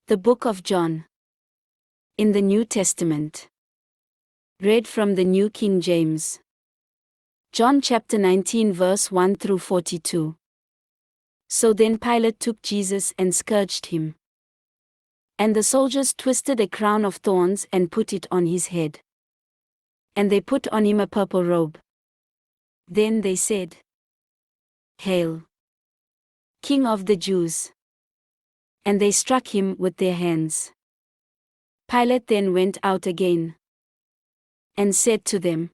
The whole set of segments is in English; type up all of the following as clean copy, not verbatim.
The Book of John. In the New Testament. Read from the New King James. John chapter 19 verse 1 through 42. So then Pilate took Jesus and scourged him. And the soldiers twisted a crown of thorns and put it on his head. And they put on him a purple robe. Then they said, "Hail, King of the Jews!" And they struck him with their hands. Pilate then went out again and said to them,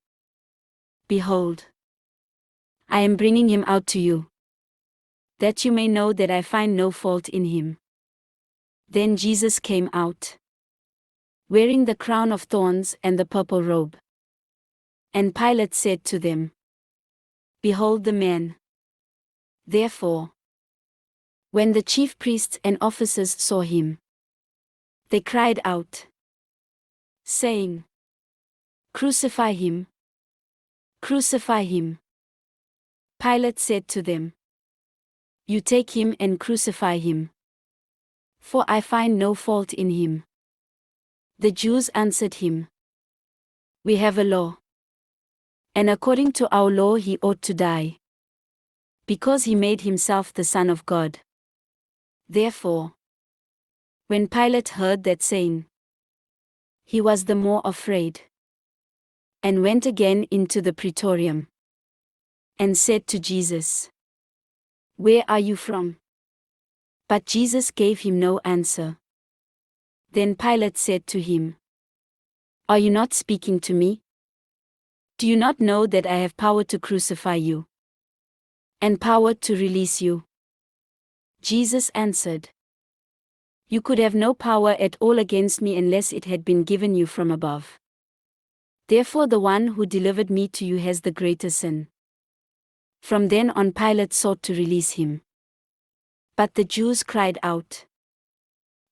"Behold, I am bringing him out to you, that you may know that I find no fault in him." Then Jesus came out, wearing the crown of thorns and the purple robe. And Pilate said to them, "Behold the man." Therefore, when the chief priests and officers saw him, they cried out, saying, "Crucify him! Crucify him!" Pilate said to them, "You take him and crucify him, for I find no fault in him." The Jews answered him, "We have a law, and according to our law he ought to die, because he made himself the Son of God." Therefore, when Pilate heard that saying, he was the more afraid, and went again into the praetorium, and said to Jesus, "Where are you from?" But Jesus gave him no answer. Then Pilate said to him, "Are you not speaking to me? Do you not know that I have power to crucify you, and power to release you?" Jesus answered, "You could have no power at all against me unless it had been given you from above. Therefore the one who delivered me to you has the greater sin." From then on Pilate sought to release him. But the Jews cried out,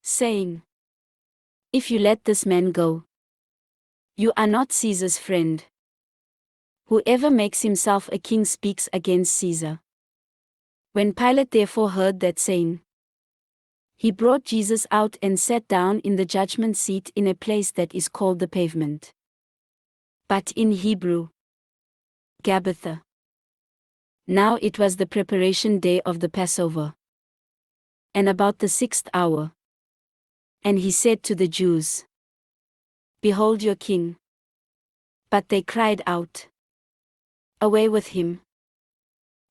saying, "If you let this man go, you are not Caesar's friend. Whoever makes himself a king speaks against Caesar." When Pilate therefore heard that saying, he brought Jesus out and sat down in the judgment seat in a place that is called the Pavement, but in Hebrew, Gabbatha. Now it was the preparation day of the Passover, and about the 6th hour. And he said to the Jews, "Behold your king." But they cried out, "Away with him!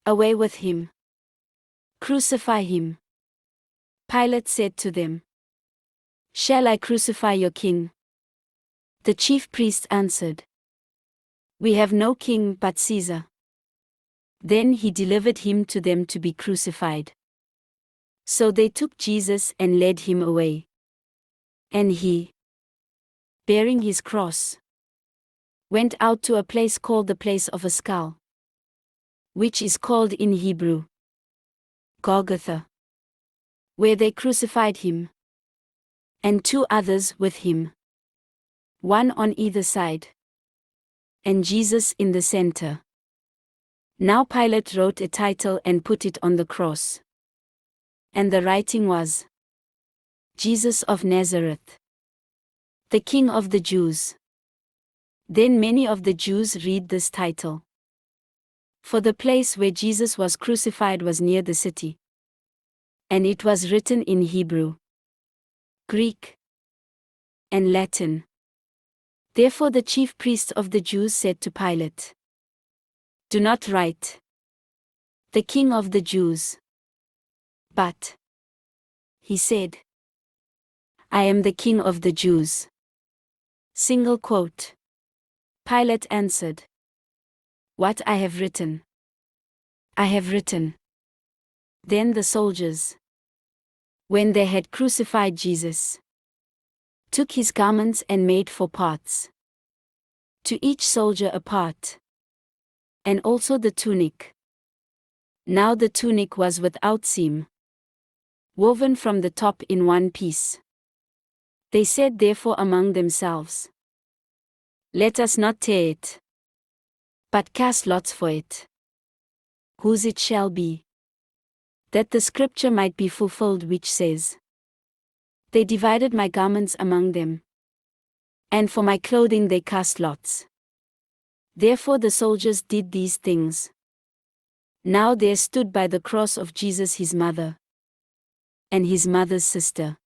Away with him! Crucify him!" Pilate said to them, "Shall I crucify your king?" The chief priests answered, "We have no king but Caesar." Then he delivered him to them to be crucified. So they took Jesus and led him away. And he, bearing his cross, went out to a place called the Place of a Skull, which is called in Hebrew, Golgotha, where they crucified him, and two others with him, one on either side, and Jesus in the center. Now Pilate wrote a title and put it on the cross. And the writing was, "Jesus of Nazareth, the King of the Jews." Then many of the Jews read this title, for the place where Jesus was crucified was near the city, and it was written in Hebrew, Greek, and Latin. Therefore the chief priests of the Jews said to Pilate, "Do not write, 'The King of the Jews,' but," he said, "I am the King of the Jews." Single quote. Pilate answered, "What I have written, I have written." Then the soldiers, when they had crucified Jesus, took his garments and made 4 parts, to each soldier a part, and also the tunic. Now the tunic was without seam, woven from the top in one piece. They said therefore among themselves, "Let us not tear it, but cast lots for it, whose it shall be," that the scripture might be fulfilled which says, They divided my garments among them, and for my clothing they cast lots. Therefore the soldiers did these things. Now there stood by the cross of Jesus his mother, and his mother's sister,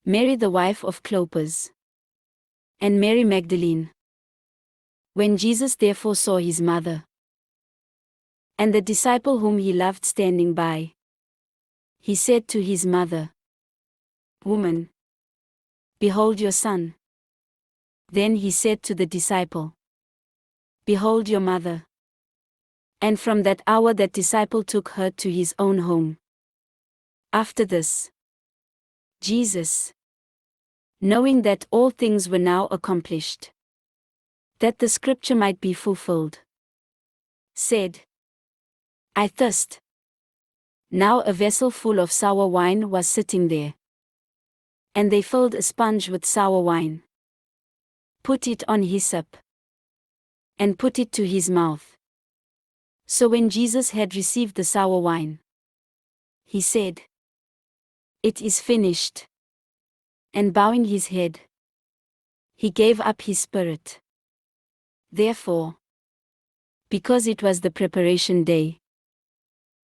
Mary the wife of Clopas, and Mary Magdalene. When Jesus therefore saw his mother, and the disciple whom he loved standing by, he said to his mother, "Woman, behold your son." Then he said to the disciple, "Behold your mother." And from that hour that disciple took her to his own home. After this, Jesus, knowing that all things were now accomplished, that the scripture might be fulfilled, said, "I thirst." Now a vessel full of sour wine was sitting there. And they filled a sponge with sour wine, put it on hyssop, and put it to his mouth. So when Jesus had received the sour wine, he said, "It is finished." And bowing his head, he gave up his spirit. Therefore, because it was the preparation day,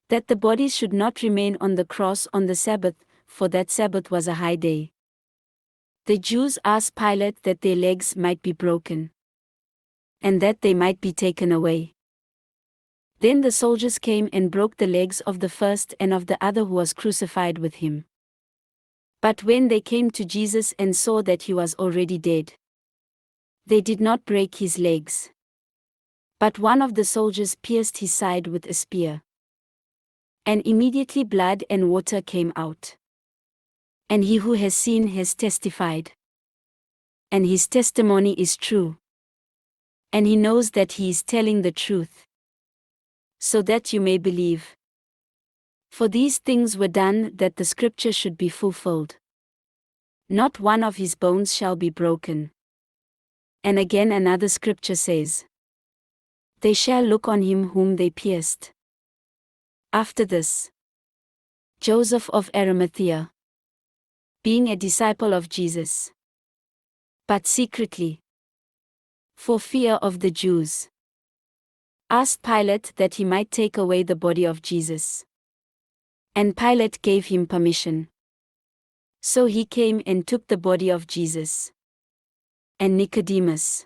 that the bodies should not remain on the cross on the Sabbath, for that Sabbath was a high day, the Jews asked Pilate that their legs might be broken, and that they might be taken away. Then the soldiers came and broke the legs of the first and of the other who was crucified with him. But when they came to Jesus and saw that he was already dead, they did not break his legs. But one of the soldiers pierced his side with a spear. And immediately blood and water came out. And he who has seen has testified. And his testimony is true. And he knows that he is telling the truth, so that you may believe. For these things were done that the scripture should be fulfilled. Not one of his bones shall be broken. And again another scripture says, "They shall look on him whom they pierced." After this, Joseph of Arimathea, being a disciple of Jesus, but secretly, for fear of the Jews, asked Pilate that he might take away the body of Jesus. And Pilate gave him permission. So he came and took the body of Jesus. And Nicodemus,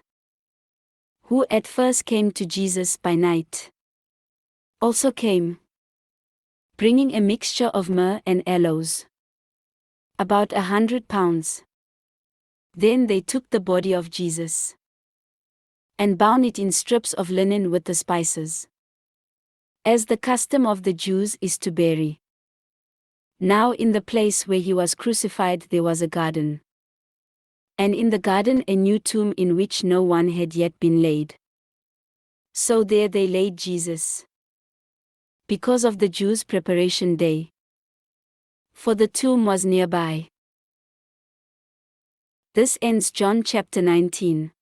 who at first came to Jesus by night, also came, bringing a mixture of myrrh and aloes, about 100 pounds. Then they took the body of Jesus, and bound it in strips of linen with the spices, as the custom of the Jews is to bury. Now in the place where he was crucified there was a garden, and in the garden a new tomb in which no one had yet been laid. So there they laid Jesus, because of the Jews' preparation day, for the tomb was nearby. This ends John chapter 19.